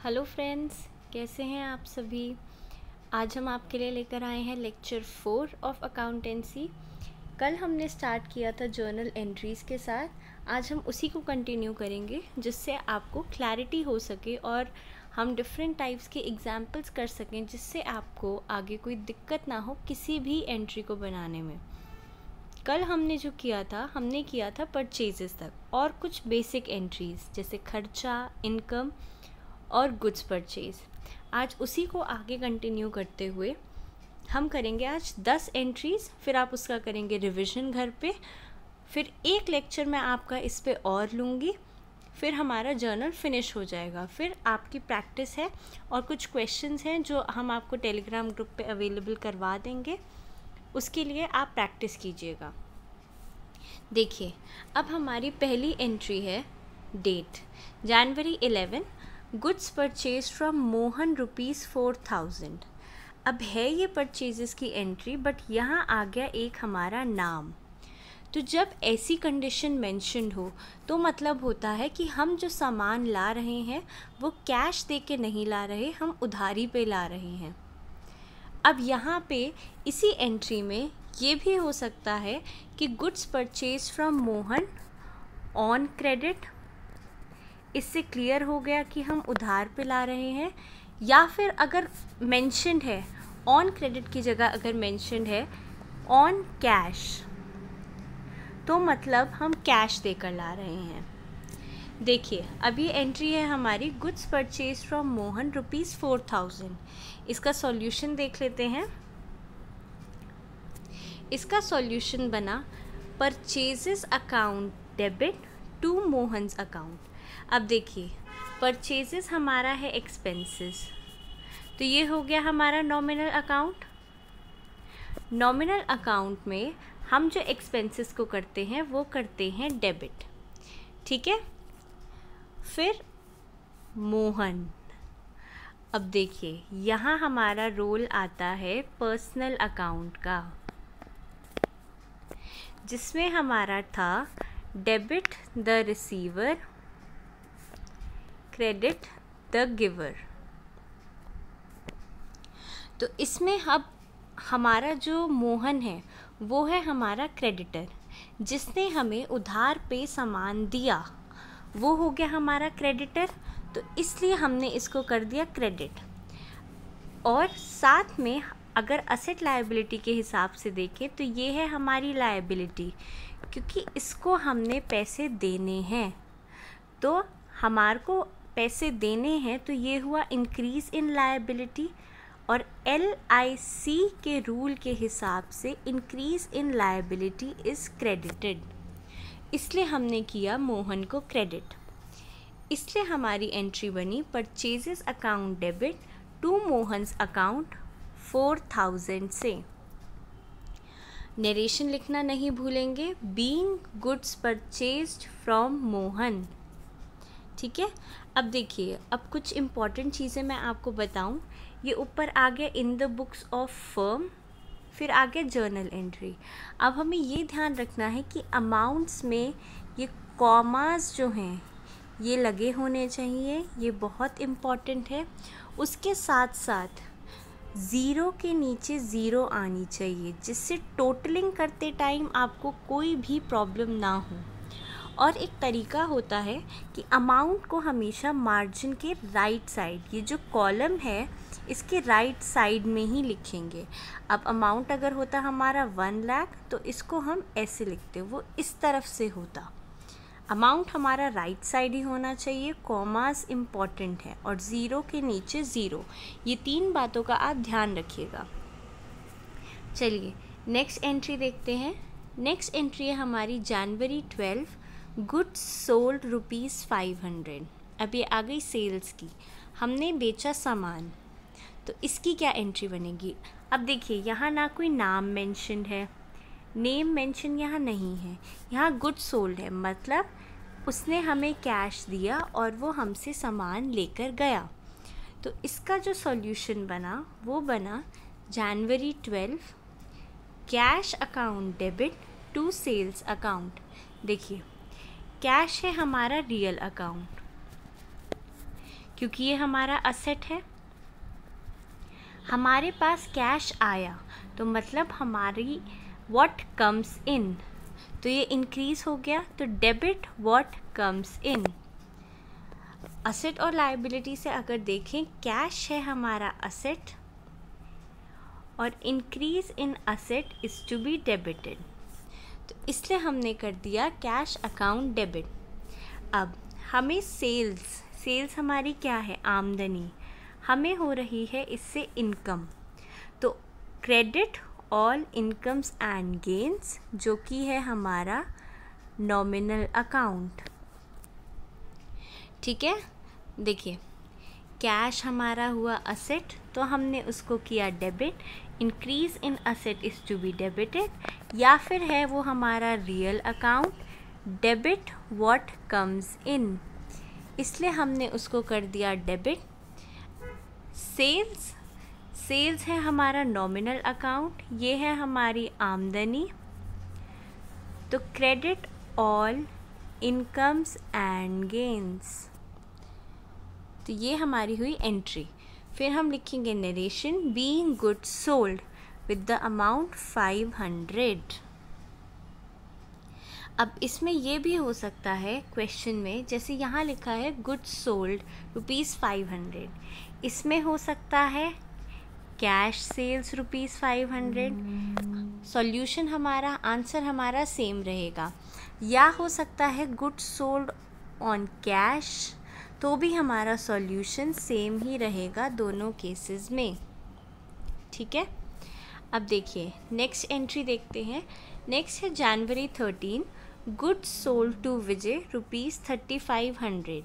Hello friends, कैसे हैं आप सभी। आज हम आपके लिए लेकर आए हैं लेक्चर 4 ऑफ अकाउंटेंसी। कल हमने स्टार्ट किया था जर्नल एंट्रीज़ के साथ। आज हम उसी को कंटिन्यू करेंगे जिससे आपको क्लैरिटी हो सके और हम डिफरेंट टाइप्स के एग्जाम्पल्स कर सकें, जिससे आपको आगे कोई दिक्कत ना हो किसी भी एंट्री को बनाने में। कल हमने जो किया था, हमने किया था परचेजेस तक और कुछ बेसिक एंट्रीज़ जैसे खर्चा, इनकम और गुड्स परचेज। आज उसी को आगे कंटिन्यू करते हुए हम करेंगे आज 10 एंट्रीज़, फिर आप उसका करेंगे रिवीजन घर पे, फिर एक लेक्चर मैं आपका इस पे और लूँगी, फिर हमारा जर्नल फिनिश हो जाएगा। फिर आपकी प्रैक्टिस है और कुछ क्वेश्चंस हैं जो हम आपको टेलीग्राम ग्रुप पे अवेलेबल करवा देंगे, उसके लिए आप प्रैक्टिस कीजिएगा। देखिए, अब हमारी पहली एंट्री है date January 11, goods purchase from Mohan ₹4000। अब है ये परचेजेस की एंट्री, बट यहाँ आ गया एक हमारा नाम। तो जब ऐसी कंडीशन मेंशन्ड हो तो मतलब होता है कि हम जो सामान ला रहे हैं वो कैश दे के नहीं ला रहे, हम उधारी पे ला रहे हैं। अब यहाँ पे इसी एंट्री में ये भी हो सकता है कि goods purchase from Mohan on credit, इससे क्लियर हो गया कि हम उधार पे ला रहे हैं। या फिर अगर मेंशन्ड है ऑन क्रेडिट की जगह अगर मेंशन्ड है ऑन कैश, तो मतलब हम कैश देकर ला रहे हैं। देखिए, अब ये एंट्री है हमारी गुड्स परचेज फ्रॉम मोहन ₹4000। इसका सॉल्यूशन देख लेते हैं। इसका सॉल्यूशन बना purchases account debit to Mohan's account. अब देखिए, परचेजेस हमारा है एक्सपेंसेस, तो ये हो गया हमारा नॉमिनल अकाउंट। नॉमिनल अकाउंट में हम जो एक्सपेंसेस को करते हैं वो करते हैं डेबिट, ठीक है। फिर मोहन, अब देखिए यहाँ हमारा रोल आता है पर्सनल अकाउंट का, जिसमें हमारा था debit the receiver, credit the giver. तो इसमें अब हमारा जो मोहन है वो है हमारा क्रेडिटर, जिसने हमें उधार पे सामान दिया, वो हो गया हमारा क्रेडिटर। तो इसलिए हमने इसको कर दिया क्रेडिट। और साथ में अगर असेट लायबिलिटी के हिसाब से देखें तो ये है हमारी लायबिलिटी, क्योंकि इसको हमने पैसे देने हैं, तो हमारे को पैसे देने हैं, तो ये हुआ इंक्रीज़ इन लायबिलिटी। और LIC के रूल के हिसाब से increase in liability is credited, इसलिए हमने किया मोहन को क्रेडिट। इसलिए हमारी एंट्री बनी purchases account debit to Mohan's account 4000 से। नरेशन लिखना नहीं भूलेंगे, being goods purchased from Mohan, ठीक है। अब देखिए, अब कुछ इम्पॉर्टेंट चीज़ें मैं आपको बताऊं। ये ऊपर आ गया in the books of firm, फिर आ गया जर्नल एंट्री। अब हमें ये ध्यान रखना है कि अमाउंट्स में ये कॉमास जो हैं ये लगे होने चाहिए, ये बहुत इम्पॉर्टेंट है। उसके साथ साथ ज़ीरो के नीचे ज़ीरो आनी चाहिए, जिससे टोटलिंग करते टाइम आपको कोई भी प्रॉब्लम ना हो। और एक तरीका होता है कि अमाउंट को हमेशा मार्जिन के राइट साइड, ये जो कॉलम है इसके राइट साइड में ही लिखेंगे। अब अमाउंट अगर होता हमारा 1 लाख, तो इसको हम ऐसे लिखते, वो इस तरफ से होता। अमाउंट हमारा राइट साइड ही होना चाहिए, कॉमास इम्पॉर्टेंट है, और ज़ीरो के नीचे ज़ीरो। ये 3 बातों का आप ध्यान रखिएगा। चलिए नेक्स्ट एंट्री देखते हैं। नेक्स्ट एंट्री है हमारी जनवरी 12, गुड्स सोल्ड ₹500। अब ये आ गई सेल्स की, हमने बेचा सामान, तो इसकी क्या एंट्री बनेगी। अब देखिए, यहाँ ना कोई नाम मेंशन है, नेम मेंशन यहाँ नहीं है, यहाँ गुड्स सोल्ड है, मतलब उसने हमें कैश दिया और वो हमसे सामान लेकर गया। तो इसका जो सॉल्यूशन बना वो बना January 12, cash account debit to sales account. देखिए, कैश है हमारा रियल अकाउंट, क्योंकि ये हमारा असेट है। हमारे पास कैश आया तो मतलब हमारी व्हाट कम्स इन, तो ये इंक्रीज हो गया, तो debit what comes in. Asset और लायबिलिटी से अगर देखें, कैश है हमारा असेट और increase in asset is to be debited, तो इसलिए हमने कर दिया कैश अकाउंट डेबिट। अब हमें सेल्स हमारी क्या है, आमदनी, हमें हो रही है इससे इनकम, तो credit all incomes and gains, जो कि है हमारा नॉमिनल अकाउंट। ठीक है, देखिए कैश हमारा हुआ असेट, तो हमने उसको किया debit, increase in asset is to be debited, या फिर है वो हमारा real account, debit what comes in, इसलिए हमने उसको कर दिया डेबिट। सेल्स है हमारा नॉमिनल अकाउंट, ये है हमारी आमदनी, तो credit all incomes and gains, तो ये हमारी हुई एंट्री। फिर हम लिखेंगे narration, being goods sold with the amount 500। अब इसमें ये भी हो सकता है क्वेश्चन में, जैसे यहाँ लिखा है गुड्स सोल्ड ₹500, इसमें हो सकता है कैश सेल्स ₹500, सॉल्यूशन हमारा, आंसर हमारा सेम रहेगा, या हो सकता है गुड्स सोल्ड ऑन कैश, तो भी हमारा सॉल्यूशन सेम ही रहेगा दोनों केसेस में। ठीक है, अब देखिए नेक्स्ट एंट्री देखते हैं। नेक्स्ट है जनवरी 13, गुड्स सोल्ड टू विजय ₹3500।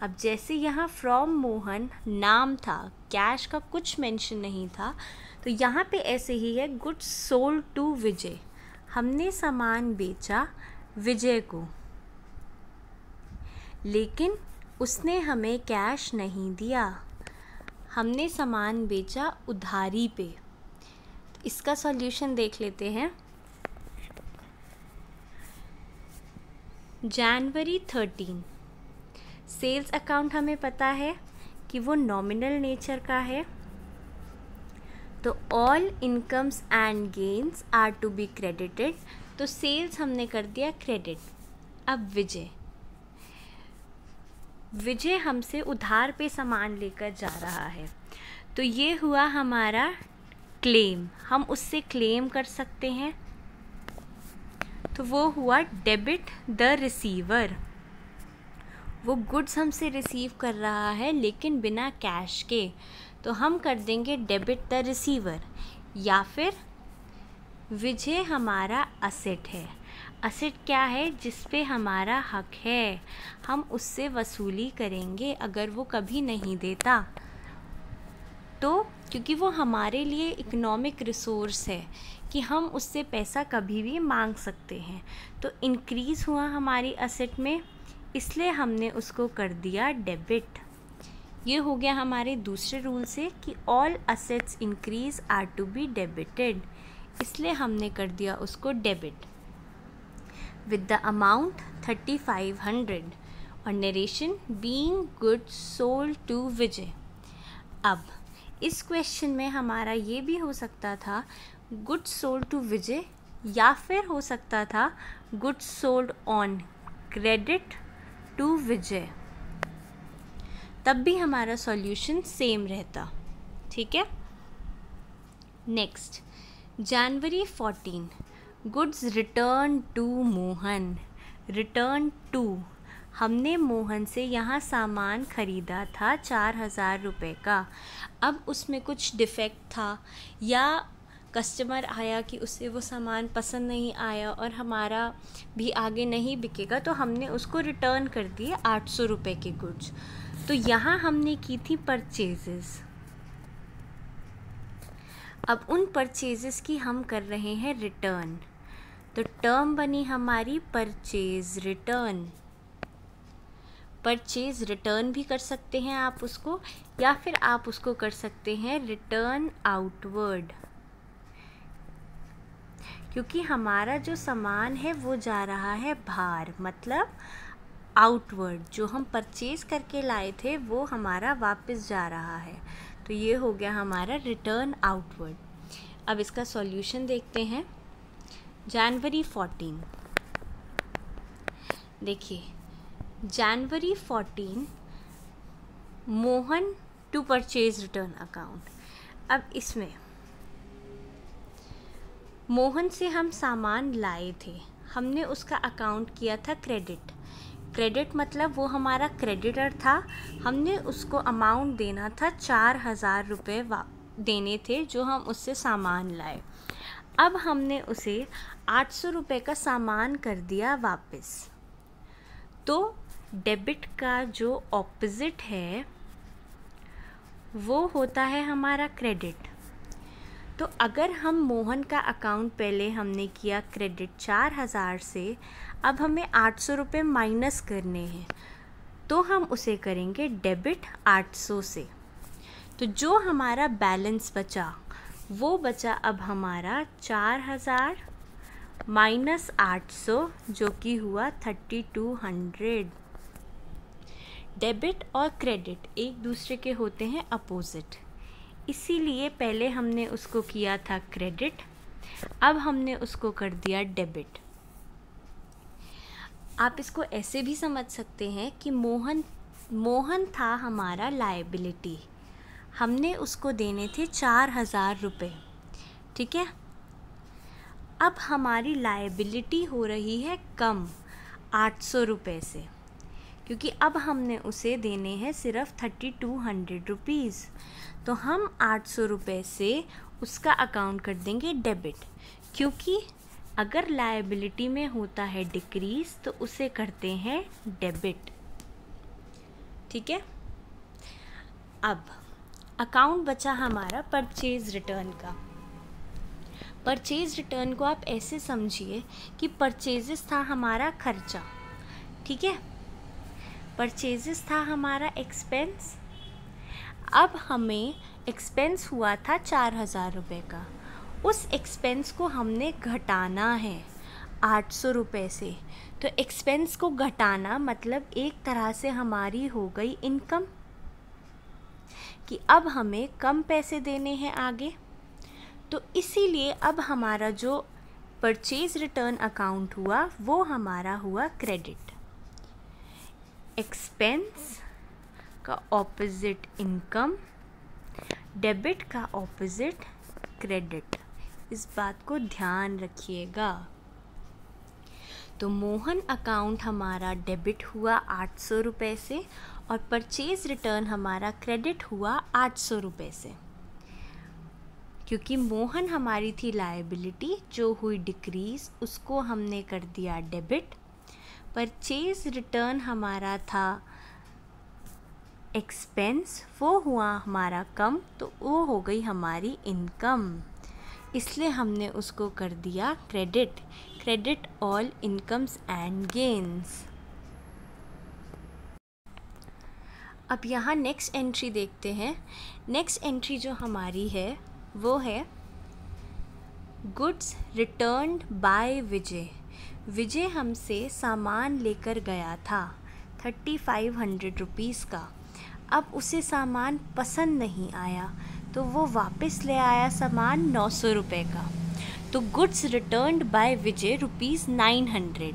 अब जैसे यहाँ फ्रॉम मोहन नाम था, कैश का कुछ मेंशन नहीं था, तो यहाँ पे ऐसे ही है गुड्स सोल्ड टू विजय, हमने सामान बेचा विजय को, लेकिन उसने हमें कैश नहीं दिया, हमने सामान बेचा उधारी पे। इसका सॉल्यूशन देख लेते हैं। जनवरी 13, सेल्स अकाउंट हमें पता है कि वो नॉमिनल नेचर का है, तो all incomes and gains are to be credited, तो सेल्स हमने कर दिया क्रेडिट। अब विजय हमसे उधार पे सामान लेकर जा रहा है, तो ये हुआ हमारा क्लेम, हम उससे क्लेम कर सकते हैं, तो वो हुआ डेबिट द रिसीवर, वो गुड्स हमसे रिसीव कर रहा है लेकिन बिना कैश के, तो हम कर देंगे डेबिट द रिसीवर। या फिर विजय हमारा असेट है, असेट क्या है, जिस पे हमारा हक है, हम उससे वसूली करेंगे अगर वो कभी नहीं देता, तो क्योंकि वो हमारे लिए इकोनॉमिक रिसोर्स है कि हम उससे पैसा कभी भी मांग सकते हैं, तो इंक्रीज़ हुआ हमारी असेट में, इसलिए हमने उसको कर दिया डेबिट। ये हो गया हमारे दूसरे रूल से कि all assets increase are to be debited, इसलिए हमने कर दिया उसको डेबिट विद द अमाउंट 3500 और narration being goods sold to Vijay. अब इस क्वेश्चन में हमारा ये भी हो सकता था गुड्स सोल्ड टू विजय, या फिर हो सकता था goods sold on credit to Vijay, तब भी हमारा सॉल्यूशन सेम रहता। ठीक है, next January 14, goods return to Mohan, return to, हमने मोहन से यहाँ सामान ख़रीदा था 4000 रुपये का, अब उसमें कुछ डिफेक्ट था या कस्टमर आया कि उसे वो सामान पसंद नहीं आया और हमारा भी आगे नहीं बिकेगा, तो हमने उसको रिटर्न कर दिए 800 रुपये के गुड्स। तो यहाँ हमने की थी परचेजेस, अब उन परचेजेस की हम कर रहे हैं रिटर्न, तो टर्म बनी हमारी परचेज रिटर्न। परचेज रिटर्न भी कर सकते हैं आप उसको, या फिर आप उसको कर सकते हैं रिटर्न आउटवर्ड, क्योंकि हमारा जो सामान है वो जा रहा है बाहर, मतलब आउटवर्ड, जो हम परचेज़ करके लाए थे वो हमारा वापस जा रहा है, तो ये हो गया हमारा रिटर्न आउटवर्ड। अब इसका सॉल्यूशन देखते हैं। जनवरी 14, देखिए January 14 Mohan to purchase return account. अब इसमें मोहन से हम सामान लाए थे, हमने उसका अकाउंट किया था क्रेडिट। क्रेडिट मतलब वो हमारा क्रेडिटर था, हमने उसको अमाउंट देना था 4,000 रुपये देने थे जो हम उससे सामान लाए। अब हमने उसे 800 रुपये का सामान कर दिया वापस। तो डेबिट का जो ऑपोजिट है वो होता है हमारा क्रेडिट। तो अगर हम मोहन का अकाउंट पहले हमने किया क्रेडिट 4,000 से, अब हमें 800 रुपये माइनस करने हैं, तो हम उसे करेंगे डेबिट 800 से। तो जो हमारा बैलेंस बचा वो बचा अब हमारा 4,000 माइनस 800, जो कि हुआ 3,200। डेबिट और क्रेडिट एक दूसरे के होते हैं अपोजिट, इसीलिए पहले हमने उसको किया था क्रेडिट, अब हमने उसको कर दिया डेबिट। आप इसको ऐसे भी समझ सकते हैं कि मोहन था हमारा लायबिलिटी, हमने उसको देने थे 4,000 रुपये, ठीक है। अब हमारी लायबिलिटी हो रही है कम 800 रुपये से, क्योंकि अब हमने उसे देने हैं सिर्फ 3,200 रुपीज़। तो हम 800 रुपये से उसका अकाउंट कर देंगे डेबिट, क्योंकि अगर लायबिलिटी में होता है डिक्रीज़ तो उसे करते हैं डेबिट, ठीक है। अब अकाउंट बचा हमारा परचेज़ रिटर्न का। परचेज़ रिटर्न को आप ऐसे समझिए कि परचेजेस था हमारा खर्चा, ठीक है, परचेजेस था हमारा एक्सपेंस। अब हमें एक्सपेंस हुआ था 4,000 रुपये का, उस एक्सपेंस को हमने घटाना है 800 रुपये से। तो एक्सपेंस को घटाना मतलब एक तरह से हमारी हो गई इनकम, कि अब हमें कम पैसे देने हैं आगे। तो इसीलिए अब हमारा जो परचेज रिटर्न अकाउंट हुआ वो हमारा हुआ क्रेडिट। एक्सपेंस का ऑपोजिट इनकम, डेबिट का ऑपोजिट क्रेडिट, इस बात को ध्यान रखिएगा। तो मोहन अकाउंट हमारा डेबिट हुआ 800 रुपये से और परचेज रिटर्न हमारा क्रेडिट हुआ 800 रुपये से, क्योंकि मोहन हमारी थी लायबिलिटी जो हुई डिक्रीज़, उसको हमने कर दिया डेबिट। परचेज रिटर्न हमारा था एक्सपेंस, वो हुआ हमारा कम, तो वो हो गई हमारी इनकम, इसलिए हमने उसको कर दिया credit. Credit all incomes and gains. अब यहाँ नेक्स्ट एंट्री देखते हैं। नेक्स्ट एंट्री जो हमारी है वो है गुड्स रिटर्न्ड बाय विजय। विजय हमसे सामान लेकर गया था 3,500 रुपीज़ का। अब उसे सामान पसंद नहीं आया तो वो वापस ले आया सामान 900 रुपये का। तो गुड्स रिटर्न्ड बाय विजय ₹900।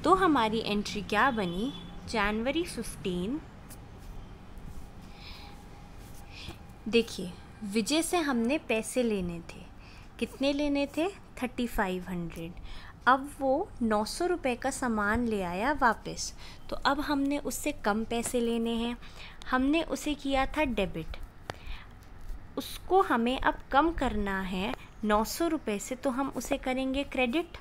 तो हमारी एंट्री क्या बनी? जनवरी 15। देखिए, विजय से हमने पैसे लेने थे। कितने लेने थे? 3,500। अब वो 900 रुपये का सामान ले आया वापस, तो अब हमने उससे कम पैसे लेने हैं। हमने उसे किया था डेबिट, उसको हमें अब कम करना है 900 रुपये से, तो हम उसे करेंगे क्रेडिट,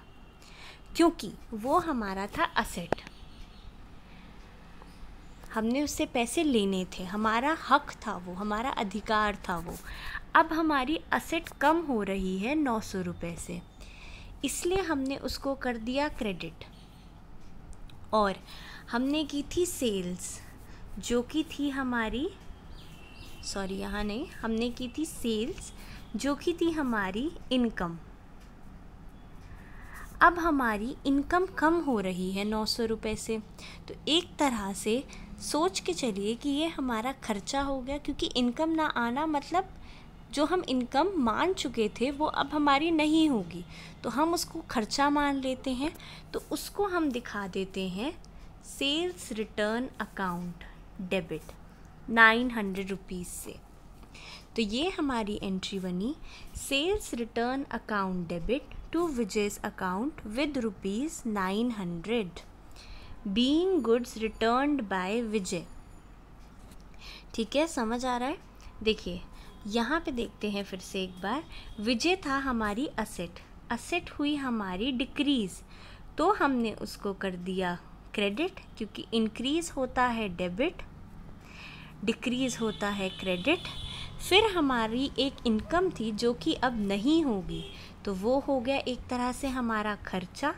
क्योंकि वो हमारा था असेट। हमने उससे पैसे लेने थे, हमारा हक था वो, हमारा अधिकार था वो। अब हमारी असेट कम हो रही है 900 रुपये से, इसलिए हमने उसको कर दिया क्रेडिट। और हमने की थी सेल्स, जो कि थी हमारी, सॉरी यहाँ नहीं, हमने की थी सेल्स जो कि थी हमारी इनकम। अब हमारी इनकम कम हो रही है 900 रुपये से, तो एक तरह से सोच के चलिए कि ये हमारा खर्चा हो गया, क्योंकि इनकम ना आना मतलब जो हम इनकम मान चुके थे वो अब हमारी नहीं होगी, तो हम उसको खर्चा मान लेते हैं। तो उसको हम दिखा देते हैं sales return account debit 900 rupees से। तो ये हमारी एंट्री बनी, sales return account debit to Vijay's account with ₹900 being goods returned by Vijay. ठीक है, समझ आ रहा है? देखिए यहाँ पे देखते हैं फिर से एक बार। विजय था हमारी असेट हुई हमारी डिक्रीज़, तो हमने उसको कर दिया क्रेडिट, क्योंकि इंक्रीज़ होता है डेबिट, डिक्रीज़ होता है क्रेडिट। फिर हमारी एक इनकम थी जो कि अब नहीं होगी, तो वो हो गया एक तरह से हमारा खर्चा,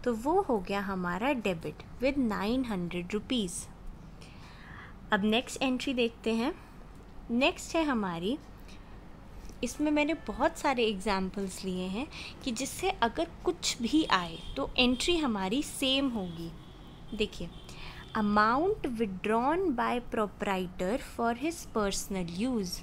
तो वो हो गया हमारा डेबिट विद 900 रुपीज़। अब नेक्स्ट एंट्री देखते हैं। नेक्स्ट है हमारी, इसमें मैंने बहुत सारे एग्जाम्पल्स लिए हैं कि जिससे अगर कुछ भी आए तो एंट्री हमारी सेम होगी। देखिए, amount withdrawn bye proprietor for his personal use.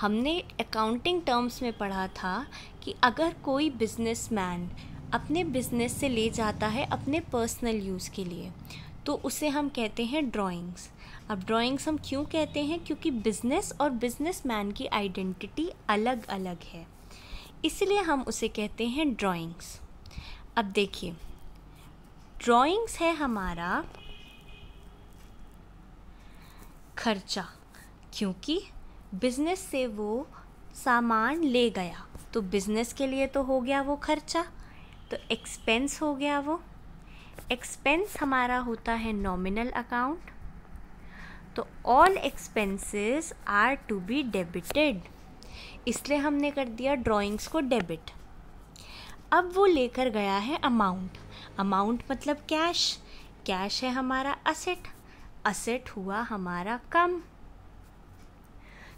हमने अकाउंटिंग टर्म्स में पढ़ा था कि अगर कोई बिजनेसमैन अपने बिजनेस से ले जाता है अपने पर्सनल यूज़ के लिए, तो उसे हम कहते हैं ड्राइंग्स। अब ड्राइंग्स हम क्यों कहते हैं? क्योंकि बिज़नेस और बिजनेसमैन की आइडेंटिटी अलग अलग है, इसलिए हम उसे कहते हैं ड्राइंग्स। अब देखिए, ड्राइंग्स है हमारा खर्चा, क्योंकि बिज़नेस से वो सामान ले गया, तो बिज़नेस के लिए तो हो गया वो खर्चा, तो एक्सपेंस हो गया वो। एक्सपेंस हमारा होता है नॉमिनल अकाउंट, तो all expenses are to be debited, इसलिए हमने कर दिया ड्राइंग्स को डेबिट। अब वो लेकर गया है अमाउंट, अमाउंट मतलब कैश, कैश है हमारा असेट हुआ हमारा कम,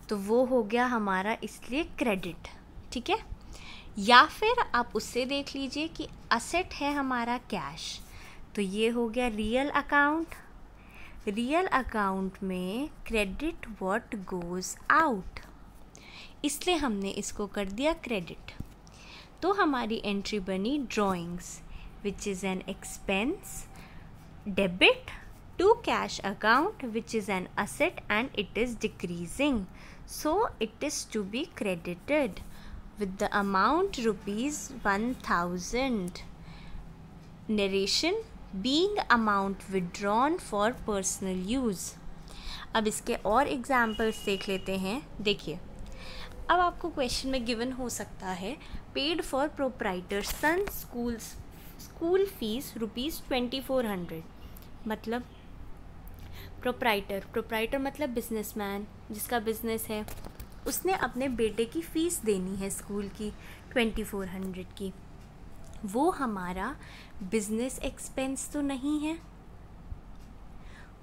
तो वो हो गया हमारा इसलिए क्रेडिट। ठीक है, या फिर आप उससे देख लीजिए कि असेट है हमारा कैश, तो ये हो गया रियल अकाउंट। रियल अकाउंट में क्रेडिट व्हाट गोज़ आउट, इसलिए हमने इसको कर दिया क्रेडिट। तो हमारी एंट्री बनी drawings which is an expense, debit to cash account which is an asset and it is decreasing, so it is to be credited with the amount ₹1000. Narration being amount withdrawn for personal use. अब इसके और examples देख लेते हैं। देखिए, अब आपको question में गिवन हो सकता है paid for proprietor son school fees ₹2400, मतलब प्रोप्राइटर मतलब बिजनेसमैन जिसका बिजनेस है, उसने अपने बेटे की फ़ीस देनी है स्कूल की 2400 की। वो हमारा बिजनेस एक्सपेंस तो नहीं है,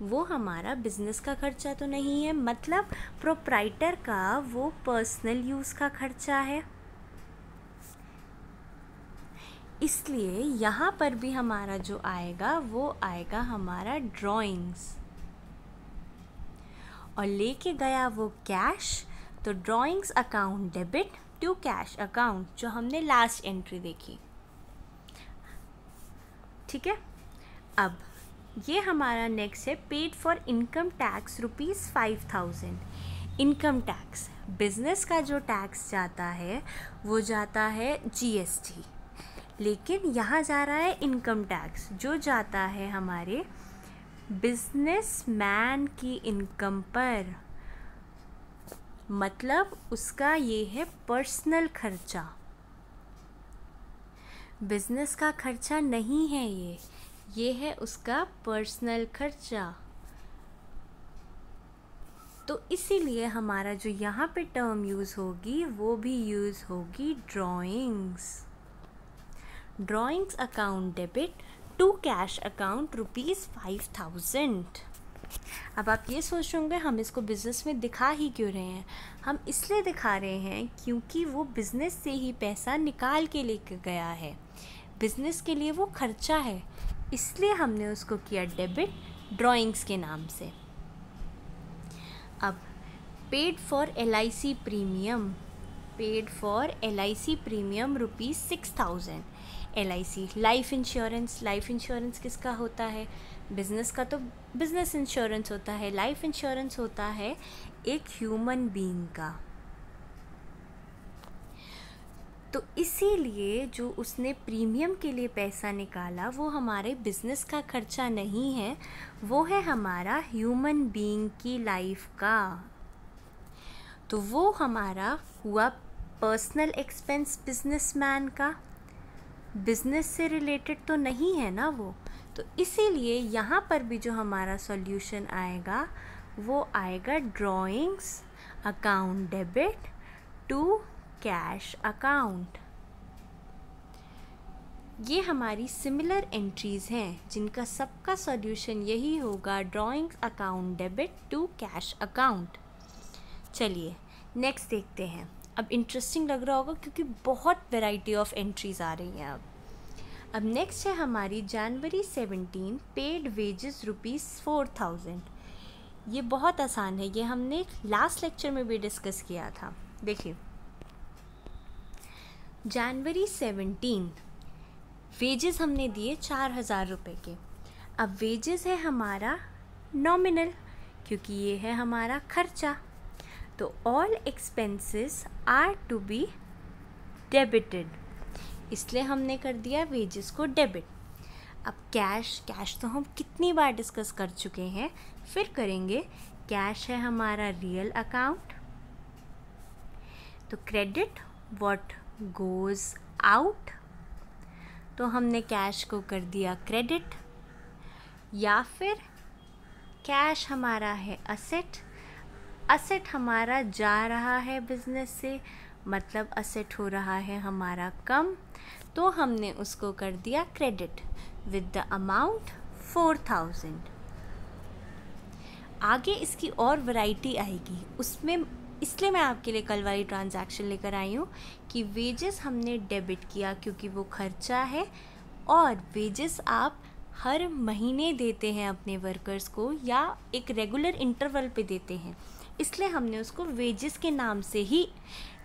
वो हमारा बिजनेस का खर्चा तो नहीं है, मतलब प्रोप्राइटर का वो पर्सनल यूज़ का खर्चा है। इसलिए यहाँ पर भी हमारा जो आएगा वो आएगा हमारा ड्राइंग्स, और लेके गया वो कैश, तो drawings account debit to cash account, जो हमने लास्ट एंट्री देखी। ठीक है, अब ये हमारा नेक्स्ट है paid for income tax ₹5000। Income tax, business का जो टैक्स जाता है वो जाता है GST, लेकिन यहाँ जा रहा है इनकम टैक्स जो जाता है हमारे बिजनेसमैन की इनकम पर, मतलब उसका ये है पर्सनल खर्चा, बिजनेस का खर्चा नहीं है ये है उसका पर्सनल खर्चा। तो इसीलिए हमारा जो यहाँ पे टर्म यूज़ होगी वो भी यूज़ होगी drawings. Drawings account debit to cash account ₹5000। अब आप ये सोच रहे होंगे हम इसको बिज़नेस में दिखा ही क्यों रहे हैं? हम इसलिए दिखा रहे हैं क्योंकि वो बिज़नेस से ही पैसा निकाल के लेकर गया है। बिज़नेस के लिए वो खर्चा है, इसलिए हमने उसको किया डेबिट ड्राइंग्स के नाम से। अब paid for LIC premium, paid for LIC premium ₹6000। LIC life insurance, life insurance किसका होता है? बिज़नेस का तो बिज़नेस इंश्योरेंस होता है, लाइफ इंश्योरेंस होता है एक ह्यूमन बीइंग का। तो इसीलिए जो उसने प्रीमियम के लिए पैसा निकाला वो हमारे बिज़नेस का खर्चा नहीं है, वो है हमारा ह्यूमन बीइंग की लाइफ का। तो वो हमारा हुआ पर्सनल एक्सपेंस बिजनेसमैन का, बिज़नेस से रिलेटेड तो नहीं है ना वो। तो इसीलिए यहाँ पर भी जो हमारा सॉल्यूशन आएगा वो आएगा drawings account debit to cash account. ये हमारी सिमिलर एंट्रीज़ हैं जिनका सबका सॉल्यूशन यही होगा, drawings account debit to cash account. चलिए नेक्स्ट देखते हैं। अब इंटरेस्टिंग लग रहा होगा क्योंकि बहुत वैरायटी ऑफ एंट्रीज़ आ रही हैं। अब नेक्स्ट है हमारी जनवरी 17 पेड वेजेस ₹4000। ये बहुत आसान है, ये हमने लास्ट लेक्चर में भी डिस्कस किया था। देखिए जनवरी 17 वेजेस हमने दिए 4000 रुपये के। अब वेजेस है हमारा नॉमिनल क्योंकि ये है हमारा खर्चा, तो all expenses are to be debited, इसलिए हमने कर दिया वेजेस को डेबिट। अब कैश तो हम कितनी बार डिस्कस कर चुके हैं, फिर करेंगे। कैश है हमारा रियल अकाउंट, तो क्रेडिट व्हाट गोज़ आउट, तो हमने कैश को कर दिया क्रेडिट। या फिर कैश हमारा है असेट, असेट हमारा जा रहा है बिजनेस से, मतलब असेट हो रहा है हमारा कम, तो हमने उसको कर दिया क्रेडिट विद द अमाउंट 4000। आगे इसकी और वैरायटी आएगी उसमें, इसलिए मैं आपके लिए कल वाली ट्रांजैक्शन लेकर आई हूँ कि वेजेस हमने डेबिट किया क्योंकि वो खर्चा है, और वेजेस आप हर महीने देते हैं अपने वर्कर्स को या एक रेगुलर इंटरवल पे देते हैं, इसलिए हमने उसको वेजेस के नाम से ही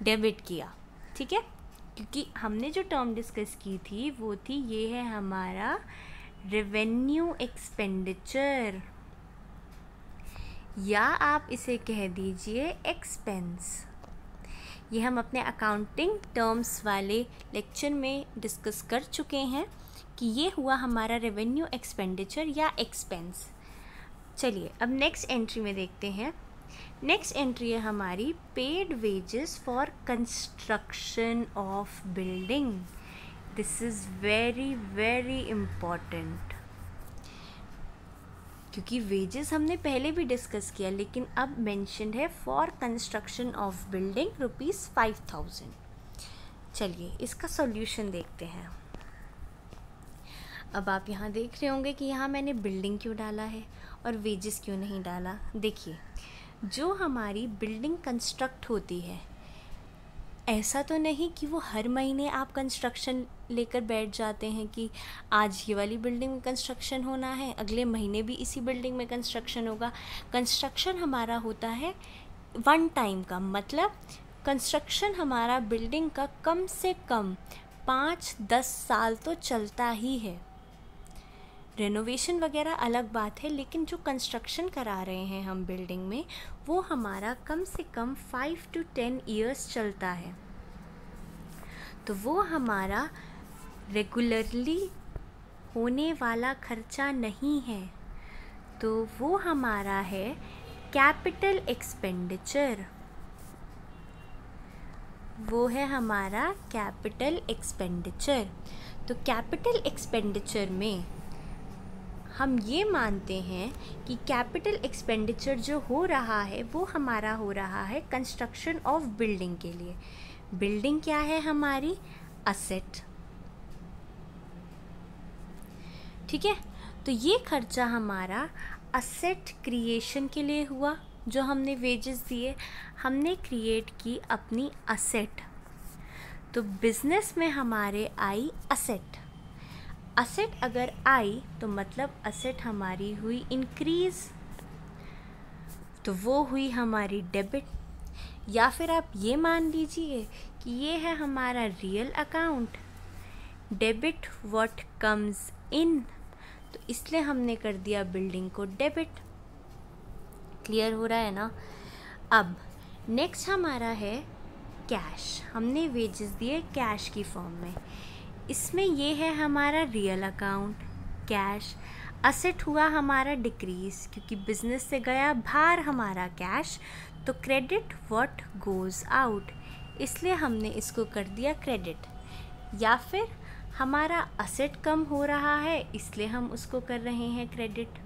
डेबिट किया। ठीक है, क्योंकि हमने जो टर्म डिस्कस की थी वो थी, ये है हमारा रेवेन्यू एक्सपेंडिचर, या आप इसे कह दीजिए एक्सपेंस। ये हम अपने अकाउंटिंग टर्म्स वाले लेक्चर में डिस्कस कर चुके हैं कि ये हुआ हमारा रेवेन्यू एक्सपेंडिचर या एक्सपेंस। चलिए अब नेक्स्ट एंट्री में देखते हैं। नेक्स्ट एंट्री है हमारी paid wages for construction of building. This is very very important, क्योंकि वेजेस हमने पहले भी डिस्कस किया, लेकिन अब मेंशन्ड है फॉर कंस्ट्रक्शन ऑफ बिल्डिंग ₹5000। चलिए इसका सॉल्यूशन देखते हैं। अब आप यहाँ देख रहे होंगे कि यहाँ मैंने बिल्डिंग क्यों डाला है और वेजेस क्यों नहीं डाला। देखिए जो हमारी बिल्डिंग कंस्ट्रक्ट होती है, ऐसा तो नहीं कि वो हर महीने आप कंस्ट्रक्शन लेकर बैठ जाते हैं कि आज ये वाली बिल्डिंग में कंस्ट्रक्शन होना है, अगले महीने भी इसी बिल्डिंग में कंस्ट्रक्शन होगा। कंस्ट्रक्शन हमारा होता है वन टाइम का, मतलब कंस्ट्रक्शन हमारा बिल्डिंग का कम से कम 5-10 साल तो चलता ही है। रेनोवेशन वगैरह अलग बात है, लेकिन जो कंस्ट्रक्शन करा रहे हैं हम बिल्डिंग में, वो हमारा कम से कम 5 to 10 ईयर्स चलता है। तो वो हमारा रेगुलरली होने वाला खर्चा नहीं है, तो वो हमारा है कैपिटल एक्सपेंडिचर। वो है हमारा कैपिटल एक्सपेंडिचर। तो कैपिटल एक्सपेंडिचर में हम ये मानते हैं कि कैपिटल एक्सपेंडिचर जो हो रहा है वो हमारा हो रहा है कंस्ट्रक्शन ऑफ बिल्डिंग के लिए। बिल्डिंग क्या है हमारी? असेट। ठीक है, तो ये खर्चा हमारा असेट क्रिएशन के लिए हुआ। जो हमने वेजेस दिए, हमने क्रिएट की अपनी असेट, तो बिजनेस में हमारे आई असेट। असेट अगर आई तो मतलब असेट हमारी हुई इंक्रीज, तो वो हुई हमारी डेबिट। या फिर आप ये मान लीजिए कि ये है हमारा real account, debit what comes इन, तो इसलिए हमने कर दिया बिल्डिंग को डेबिट। क्लियर हो रहा है ना? अब नेक्स्ट हमारा है कैश। हमने वेजेस दिए कैश की फॉर्म में। इसमें ये है हमारा रियल अकाउंट कैश। असेट हुआ हमारा डिक्रीज क्योंकि बिजनेस से गया बाहर हमारा कैश, तो क्रेडिट व्हाट गोज़ आउट, इसलिए हमने इसको कर दिया क्रेडिट। या फिर हमारा असेट कम हो रहा है इसलिए हम उसको कर रहे हैं क्रेडिट।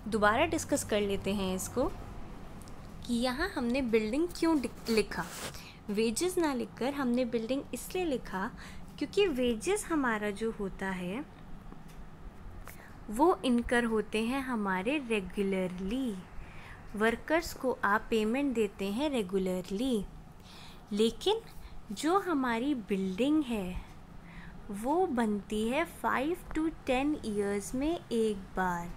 दोबारा डिस्कस कर लेते हैं इसको कि यहाँ हमने बिल्डिंग क्यों लिखा। वेजेस ना लिखकर हमने बिल्डिंग इसलिए लिखा क्योंकि वेजेस हमारा जो होता है वो इनकर होते हैं हमारे रेगुलरली। वर्कर्स को आप पेमेंट देते हैं रेगुलरली, लेकिन जो हमारी बिल्डिंग है वो बनती है 5 to 10 ईयर्स में एक बार।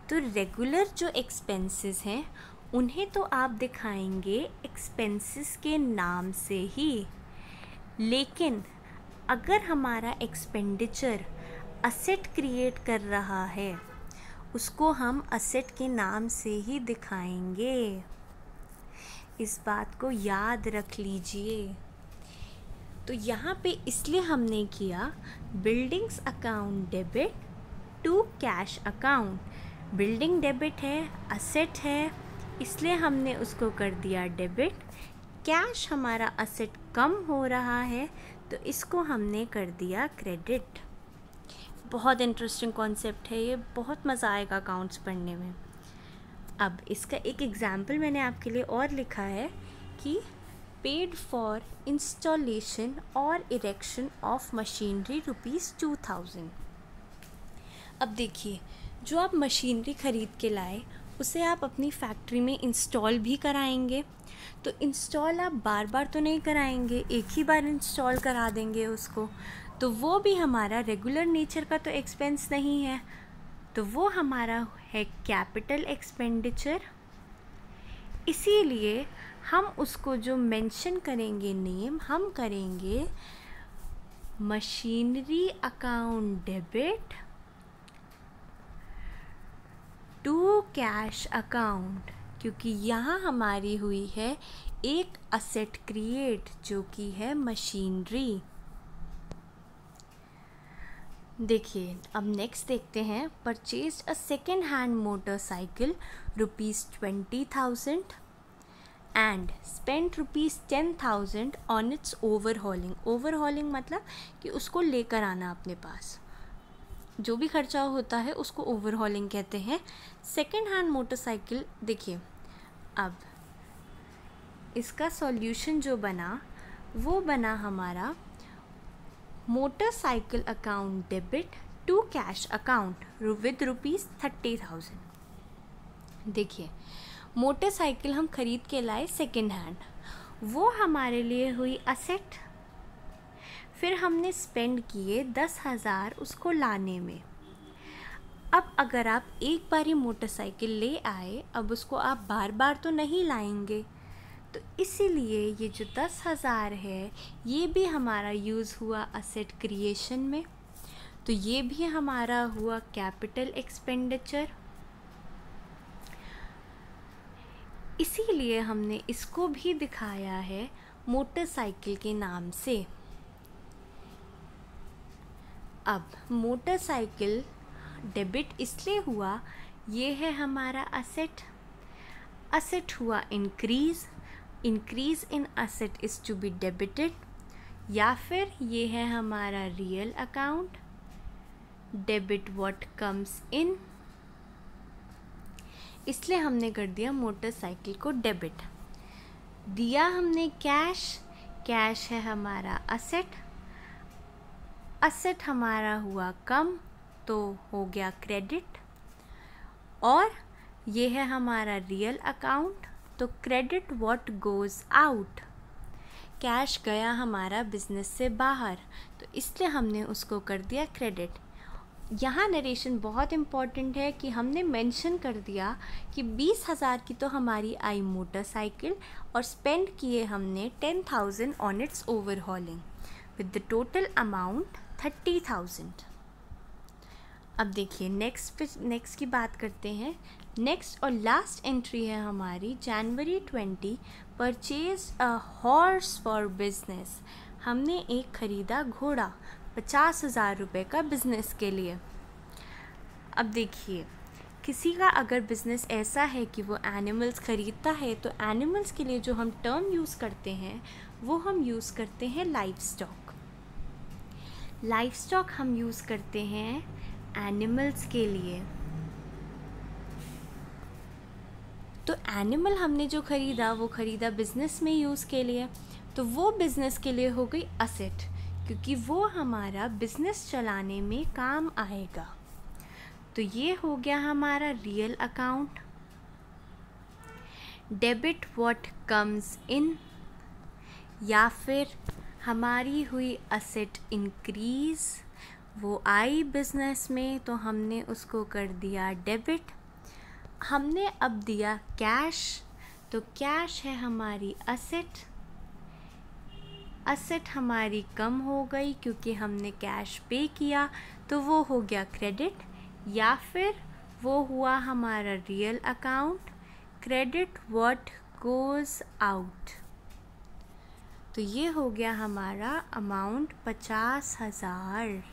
तो रेगुलर जो एक्सपेंसेस हैं उन्हें तो आप दिखाएंगे एक्सपेंसेस के नाम से ही, लेकिन अगर हमारा एक्सपेंडिचर असेट क्रिएट कर रहा है उसको हम असेट के नाम से ही दिखाएंगे। इस बात को याद रख लीजिए। तो यहाँ पे इसलिए हमने किया buildings account debit to cash account. Building debit है, असेट है, इसलिए हमने उसको कर दिया डेबिट। कैश हमारा असेट कम हो रहा है तो इसको हमने कर दिया क्रेडिट। बहुत इंटरेस्टिंग कॉन्सेप्ट है ये, बहुत मज़ा आएगा अकाउंट्स पढ़ने में। अब इसका एक एग्जाम्पल मैंने आपके लिए और लिखा है कि पेड फॉर इंस्टॉलेशन और इरेक्शन ऑफ मशीनरी ₹2000। अब देखिए, जो आप मशीनरी ख़रीद के लाए उसे आप अपनी फैक्ट्री में इंस्टॉल भी कराएंगे, तो इंस्टॉल आप बार बार तो नहीं कराएंगे, एक ही बार इंस्टॉल करा देंगे उसको, तो वो भी हमारा रेगुलर नेचर का तो एक्सपेंस नहीं है, तो वो हमारा है कैपिटल एक्सपेंडिचर। इसीलिए हम उसको जो मेंशन करेंगे नेम, हम करेंगे machinery account debit to cash account, क्योंकि यहाँ हमारी हुई है एक असेट क्रिएट जो कि है मशीनरी। देखिए, अब नेक्स्ट देखते हैं। Purchased a second hand motorcycle ₹20,000 and spent ₹10,000 on it's overhauling. Overhauling मतलब कि उसको लेकर आना अपने पास, जो भी खर्चा होता है उसको ओवरहॉलिंग कहते हैं। सेकेंड हैंड मोटरसाइकिल, देखिए अब इसका सॉल्यूशन जो बना वो बना हमारा motorcycle account debit to cash account with ₹30,000। देखिए, मोटरसाइकिल हम खरीद के लाए सेकेंड हैंड, वो हमारे लिए हुई असेट। फिर हमने स्पेंड किए 10,000 उसको लाने में। अब अगर आप एक बार ही मोटरसाइकिल ले आए, अब उसको आप बार बार तो नहीं लाएंगे, तो इसीलिए ये जो 10,000 है ये भी हमारा यूज़ हुआ असेट क्रिएशन में, तो ये भी हमारा हुआ कैपिटल एक्सपेंडिचर। इसीलिए हमने इसको भी दिखाया है मोटरसाइकिल के नाम से। अब मोटरसाइकिल डेबिट इसलिए हुआ, ये है हमारा असेट। असेट हुआ increase, increase in asset is to be debited. या फिर ये है हमारा real account, debit what comes in, इसलिए हमने कर दिया मोटरसाइकिल को डेबिट। दिया हमने कैश, कैश है हमारा असेट, असेट हमारा हुआ कम तो हो गया क्रेडिट, और ये है हमारा रियल अकाउंट, तो credit what goes out. Cash गया हमारा बिजनेस से बाहर, तो इसलिए हमने उसको कर दिया क्रेडिट। यहाँ नरेशन बहुत इम्पॉर्टेंट है कि हमने मेंशन कर दिया कि 20,000 की तो हमारी आई मोटरसाइकिल और स्पेंड किए हमने 10,000 on it's overhauling with the total amount 30,000। अब देखिए नेक्स्ट की बात करते हैं। नेक्स्ट और लास्ट एंट्री है हमारी जनवरी 20, purchase a horse for business. हमने एक ख़रीदा घोड़ा 50,000 रुपये का बिज़नेस के लिए। अब देखिए किसी का अगर बिज़नेस ऐसा है कि वो एनिमल्स ख़रीदता है, तो एनिमल्स के लिए जो हम टर्म यूज़ करते हैं वो हम यूज़ करते हैं लाइफ स्टॉक। लाइफ स्टॉक हम यूज़ करते हैं एनिमल्स के लिए। तो एनिमल हमने जो ख़रीदा वो ख़रीदा बिज़नेस में यूज़ के लिए, तो वो बिज़नेस के लिए हो गई असेट, क्योंकि वो हमारा बिज़नेस चलाने में काम आएगा। तो ये हो गया हमारा real account. Debit what comes इन, या फिर हमारी हुई असेट इंक्रीज़, वो आई बिज़नेस में तो हमने उसको कर दिया डेबिट। हमने अब दिया कैश, तो कैश है हमारी असेट। असेट हमारी कम हो गई क्योंकि हमने कैश पे किया, तो वो हो गया क्रेडिट, या फिर वो हुआ हमारा real account. Credit what goes out, तो ये हो गया हमारा अमाउंट 50,000।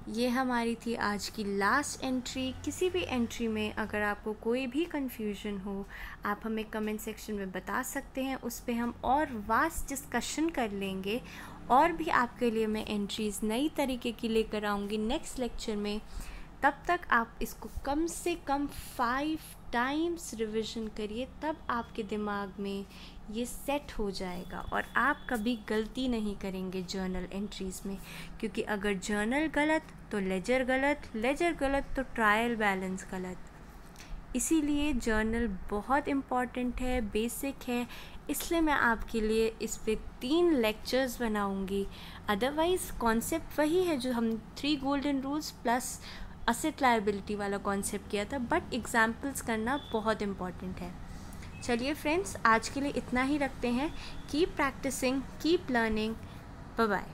ये हमारी थी आज की लास्ट एंट्री। किसी भी एंट्री में अगर आपको कोई भी कन्फ्यूजन हो, आप हमें कमेंट सेक्शन में बता सकते हैं, उस पे हम और वास्ट डिस्कशन कर लेंगे। और भी आपके लिए मैं एंट्रीज़ नई तरीके की लेकर आऊँगी नेक्स्ट लेक्चर में। तब तक आप इसको कम से कम 5 टाइम्स रिविज़न करिए, तब आपके दिमाग में ये सेट हो जाएगा और आप कभी गलती नहीं करेंगे जर्नल एंट्रीज़ में। क्योंकि अगर जर्नल गलत तो लेजर गलत, लेजर गलत तो ट्रायल बैलेंस गलत। इसीलिए जर्नल बहुत इम्पॉर्टेंट है, बेसिक है। इसलिए मैं आपके लिए इस पे 3 लेक्चर्स बनाऊंगी। अदरवाइज़ कॉन्सेप्ट वही है जो हम 3 golden rules plus asset liability वाला कॉन्सेप्ट किया था, बट एग्जाम्पल्स करना बहुत इम्पॉर्टेंट है। चलिए फ्रेंड्स, आज के लिए इतना ही रखते हैं। Keep practising, keep learning. Bye bye.